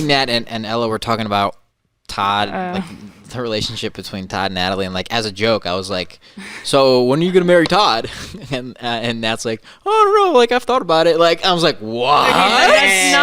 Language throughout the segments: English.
me, Nat, and Ella were talking about Todd, like the relationship between Todd and Natalie, and like as a joke, I was like, "So when are you gonna marry Todd?" and Nat's like, "Oh, I don't know. Like I've thought about it." Like I was like, "What?" That's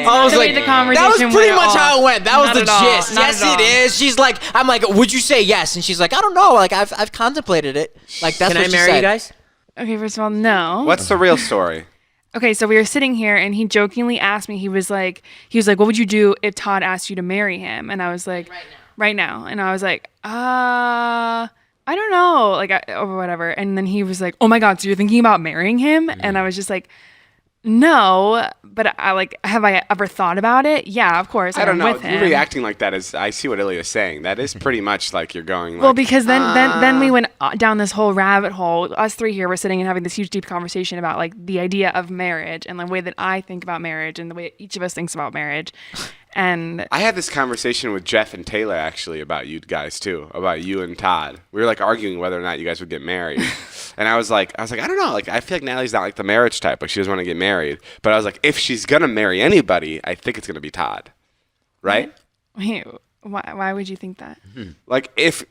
not the way the conversation that was pretty went much how it went. That was Not the at all. gist. Not Yes, at all. it is. She's like, I'm like, "Would you say yes?" And she's like, "I don't know. Like I've contemplated it." Like that's Can what I she marry said. you guys? Okay, first of all, no. What's the real story? Okay, so we were sitting here, and he jokingly asked me. He was like, "What would you do if Todd asked you to marry him?" And I was like, "Right now." And I was like, I don't know, like, or whatever. And then he was like, "Oh my God, so you're thinking about marrying him?" And I was just like, "No, but have I ever thought about it? Yeah, of course. I don't know. With him. You reacting like that is, I see what Ilya is saying. That is pretty much like you're going like. Well, because then we went down this whole rabbit hole. Us three here were sitting and having this huge, deep conversation about like the idea of marriage and the way that I think about marriage and the way each of us thinks about marriage. And I had this conversation with Jeff and Taylor actually about you guys too, about you and Todd. We were like arguing whether or not you guys would get married. And I was like, I don't know. Like, I feel like Natalie's not like the marriage type. Like, she doesn't want to get married. But I was like, if she's going to marry anybody, I think it's going to be Todd. Right? wait, why would you think that? Like, if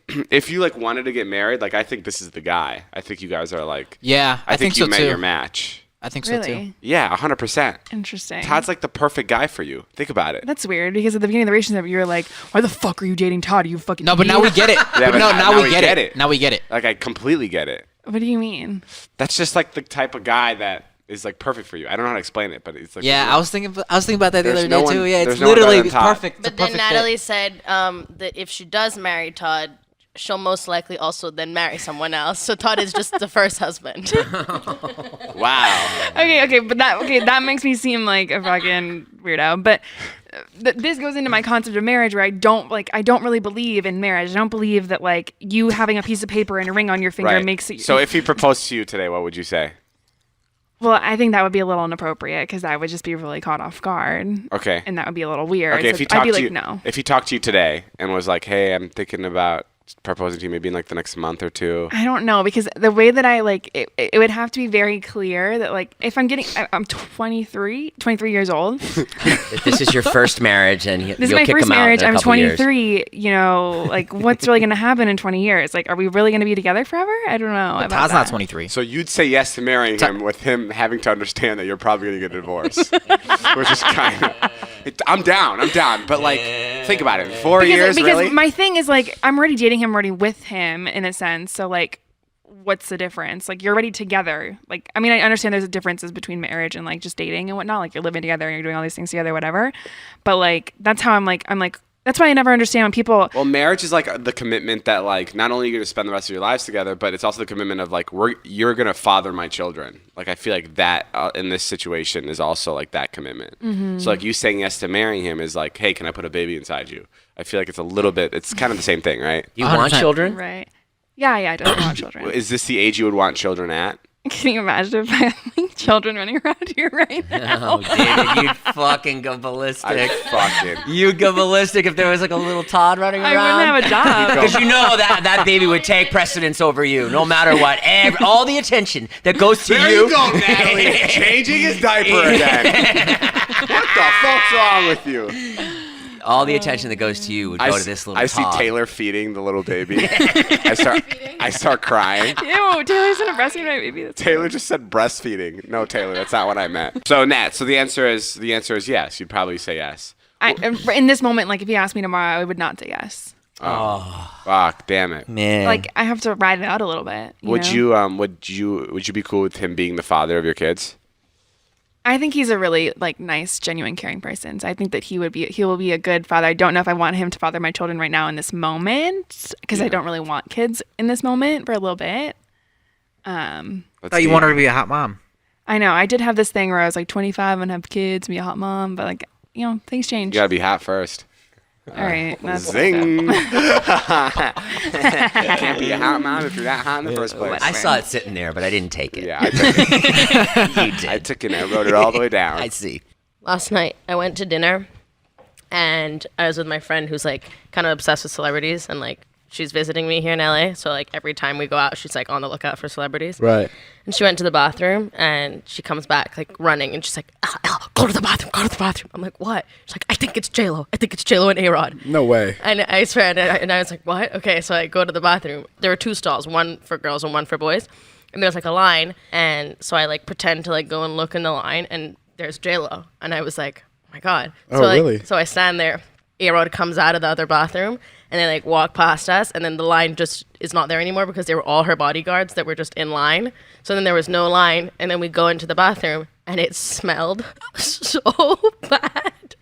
you, like, wanted to get married, like, I think this is the guy. I think you guys are, like... Yeah, I think you so met too. your match. I think so too. Really? Yeah, 100%. Interesting. Todd's, like, the perfect guy for you. Think about it. That's weird because at the beginning of the relationship, you were like, "Why the fuck are you dating Todd? Are you fucking No, but now we idiot?" get it. Yeah, but now we get it. Now we get it. Like, I completely get it. What do you mean? That's just, like, the type of guy that is, like, perfect for you. I don't know how to explain it, but it's, like... Yeah, I was thinking about that the There's other no day one- too. Yeah, there's it's no one better literally than Todd. perfect. It's a But then perfect fit. Natalie said that if she does marry Todd, she'll most likely also then marry someone else. So Todd is just the first husband. Wow. Okay, but that makes me seem like a fucking weirdo. But this goes into my concept of marriage, where I don't really believe in marriage. I don't believe that like you having a piece of paper and a ring on your finger Right. makes it. So if he proposed to you today, what would you say? Well, I think that would be a little inappropriate because I would just be really caught off guard. Okay. And that would be a little weird. Okay, So if he I'd talked be to like, you, no. if he talked to you today and was like, "Hey, I'm thinking about proposing to you maybe in like the next month or two." I don't know because the way that I like it would have to be very clear that like if I'm 23 years old. If this is your first marriage and This is you'll my kick first him out marriage. in a I'm couple years. 23. You know, like what's really going to happen in 20 years? Like, are we really going to be together forever? I don't know. But about Todd's that. not 23. So you'd say yes to marrying him with him having to understand that you're probably going to get a divorce, which is kind of. I'm down, but like, think about it. 4 years, because really? my thing is like I'm already dating him, already with him in a sense. So like, what's the difference? Like you're already together. Like I mean, I understand there's differences between marriage and like just dating and whatnot. Like you're living together and you're doing all these things together, whatever. But like that's how I'm like. That's why I never understand when people. Well, marriage is like the commitment that like not only are you going to spend the rest of your lives together, but it's also the commitment of like you're going to father my children. Like I feel like that in this situation is also like that commitment. Mm-hmm. So like you saying yes to marrying him is like, hey, can I put a baby inside you? I feel like it's a little bit. It's kind of the same thing, right? You want 100%. children? Right. Yeah, I don't want children. Is this the age you would want children at? Can you imagine if I had like, children running around here right now? Oh, David, you'd fucking go ballistic. I fucking. You'd go ballistic if there was like a little Todd running I around. wouldn't have a job. Because you know that baby would take precedence over you, no matter what. All the attention that goes to There you. you go, Natalie. Changing his diaper again. What the fuck's wrong with you? All the attention that goes to you would go to this little I see Todd. Taylor feeding the little baby. I start crying. Ew, Taylor's gonna breastfeed my baby. That's Taylor just said breastfeeding. No, Taylor, that's not what I meant. So Nat, the answer is yes. You'd probably say yes. in this moment, like if you asked me tomorrow, I would not say yes. Oh, fuck, damn it. Man. Like I have to ride it out a little bit. Would know? you be cool with him being the father of your kids? I think he's a really like nice, genuine, caring person. So I think that he will be a good father. I don't know if I want him to father my children right now in this moment because I don't really want kids in this moment for a little bit. I thought you wanted her to be a hot mom. I know. I did have this thing where I was like 25 and have kids, be a hot mom, but like things change. You gotta be hot first. All right, that's Zing. Can't be a hot mom if you're not hot in the first place. I saw it sitting there, but I didn't take it. Yeah, I took it. You did. I took it and I wrote it all the way down. I see. Last night, I went to dinner, and I was with my friend who's like kind of obsessed with celebrities and like she's visiting me here in LA. So like every time we go out, she's like on the lookout for celebrities. Right. And she went to the bathroom and she comes back like running and she's like, go to the bathroom, go to the bathroom. I'm like, what? She's like, I think it's J-Lo. I think it's J-Lo and A-Rod. No way. And I swear, and I was like, what? Okay, so I go to the bathroom. There were 2 stalls, one for girls and one for boys. And there's like a line. And so I like pretend to like go and look in the line and there's J-Lo. And I was like, oh my God. So, really? So I stand there. A-Rod comes out of the other bathroom and they like walk past us and then the line just is not there anymore because they were all her bodyguards that were just in line. So then there was no line and then we go into the bathroom and it smelled so bad.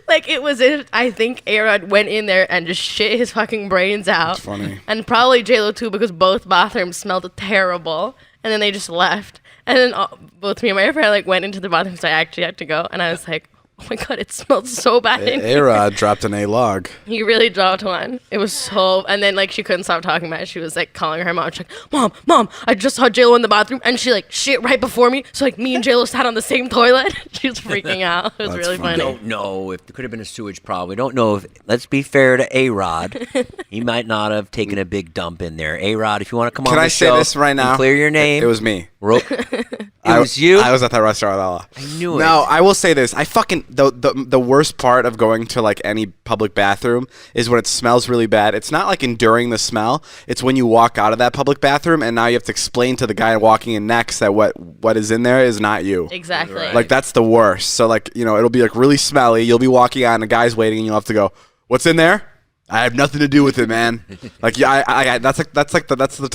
Like it was I think A-Rod went in there and just shit his fucking brains out. That's funny. And probably J-Lo too because both bathrooms smelled terrible. And then they just left. And then both me and my friend like went into the bathroom so I actually had to go. And I was like, oh my God, it smelled so bad in here. A-Rod dropped an A-log. He really dropped one. It was so... And then, like, she couldn't stop talking about it. She was, like, calling her mom. She's like, Mom, I just saw J-Lo in the bathroom. And she, like, shit right before me. So, like, me and J-Lo sat on the same toilet. She was freaking out. It was That's really funny. funny. We don't know if there could have been a sewage problem. We don't know if, let's be fair to A-Rod. He might not have taken a big dump in there. A-Rod, if you want to come on Can the I say show this right now? and clear your name. It was me. It was you? I was at that restaurant with Ella. I knew it. No, I will say this. I fucking the worst part of going to like any public bathroom is when it smells really bad. It's not like enduring the smell. It's when you walk out of that public bathroom and now you have to explain to the guy walking in next that what is in there is not you. Exactly. Right. Like that's the worst. So like, you know, it'll be like really smelly. You'll be walking out and the guy's waiting and you'll have to go, "What's in there?" "I have nothing to do with it, man." Like, yeah, that's the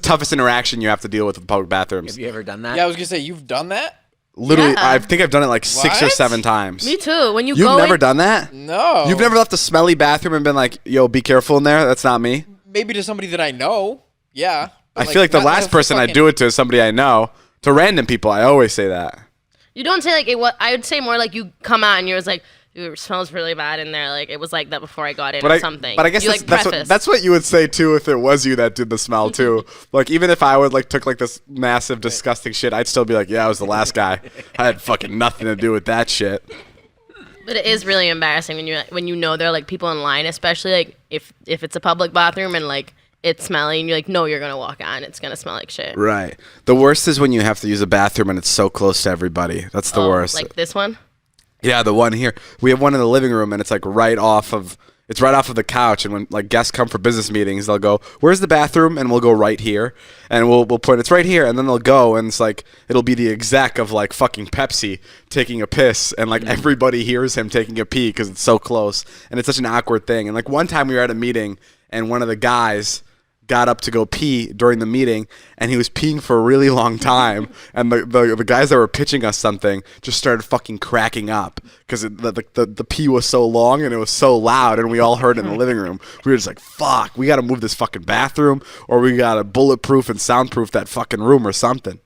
toughest interaction you have to deal with public bathrooms. Have you ever done that? Yeah, I was gonna say you've done that. Literally, Yeah. I think I've done it like 6 or What? 7 times. Me too. When You've go never in, done that? No. You've never left a smelly bathroom and been like, "Yo, be careful in there." That's not me. Maybe to somebody that I know. Yeah. I feel like the last person I do it to is somebody I know. To random people, I always say that. You don't say like it. What I would say more like you come out and you're just like, "Dude, it smells really bad in there." Like it was like that before I got in or something. But I guess you, that's what you would say too if it was you that did the smell too. Like even if I would like took like this massive disgusting shit, I'd still be like, "Yeah, I was the last guy. I had fucking nothing to do with that shit." But it is really embarrassing when you know there are like people in line, especially like if it's a public bathroom and like it's smelly and you're like, no, you're gonna walk out and it's gonna smell like shit. Right. The worst is when you have to use a bathroom and it's so close to everybody. That's the worst. Like this one. Yeah, the one here. We have one in the living room, and it's like right off of the couch. And when like guests come for business meetings, they'll go, "Where's the bathroom?" And we'll go right here, and we'll point, "It's right here." And then they'll go, and it's like it'll be the exec of like fucking Pepsi taking a piss, and like everybody hears him taking a pee because it's so close, and it's such an awkward thing. And like one time we were at a meeting, and one of the guys got up to go pee during the meeting, and he was peeing for a really long time, and the guys that were pitching us something just started fucking cracking up because the pee was so long and it was so loud, and we all heard it in the living room. We were just like, fuck, we gotta move this fucking bathroom, or we gotta bulletproof and soundproof that fucking room or something.